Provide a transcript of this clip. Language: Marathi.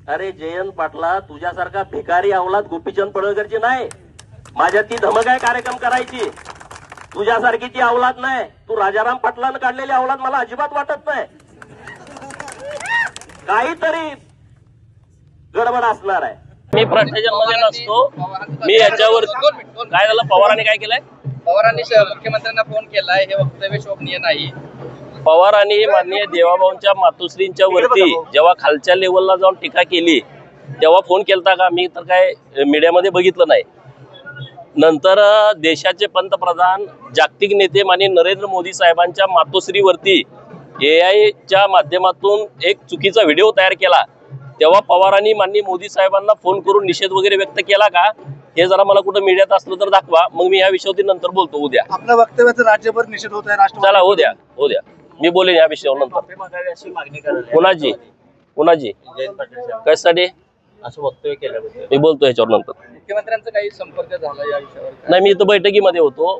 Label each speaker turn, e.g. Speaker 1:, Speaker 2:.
Speaker 1: अरे जयंत पाटला, तुझ्यासारखा भिकारी अवलाद गोपीचंद पडळकरची नाही. माझ्यात ती धमक आहे कार्यक्रम करायची. तुझ्यासारखी ती अवलाद नाही. तू राजाराम पाटलानं काढलेली अवलाद मला अजिबात वाटत नाही. काहीतरी गडबड असणार आहे.
Speaker 2: मी भ्रष्टाचारामध्ये नसतो. मी याच्यावर काय झालं, पवारांनी काय केलंय?
Speaker 3: पवारांनी मुख्यमंत्र्यांना फोन केलाय, हे वक्तव्य शोभनीय नाही.
Speaker 2: पवारांनी माननीय देवाभाऊंच्या मातोश्रींच्या वरती जेव्हा खालच्या लेवलला जाऊन टीका केली तेव्हा फोन केलता का? मी तर काय मीडियामध्ये बघितलं नाही. नंतर देशाचे पंतप्रधान जागतिक नेते माननीय नरेंद्र मोदी साहेबांच्या मातोश्रीवरती AI च्या माध्यमातून एक चुकीचा व्हिडिओ तयार केला तेव्हा पवारांनी माननीय मोदी साहेबांना फोन करून निषेध वगैरे व्यक्त केला का? हे जरा मला कुठं मीडियात असलं तर दाखवा, मग मी या विषयावरती नंतर बोलतो. उद्या
Speaker 4: आपल्या वक्तव्याचा राज्यभर निषेध होत आहे.
Speaker 2: चला उद्या मी बोलेन या विषयावर नंतर. कुणाची कशासाठी
Speaker 1: असं वक्तव्य केलं
Speaker 2: मी बोलतो याच्यावर नंतर.
Speaker 3: मुख्यमंत्र्यांचा काही संपर्क झाला या विषयावर?
Speaker 2: नाही, मी इथं बैठकीमध्ये होतो.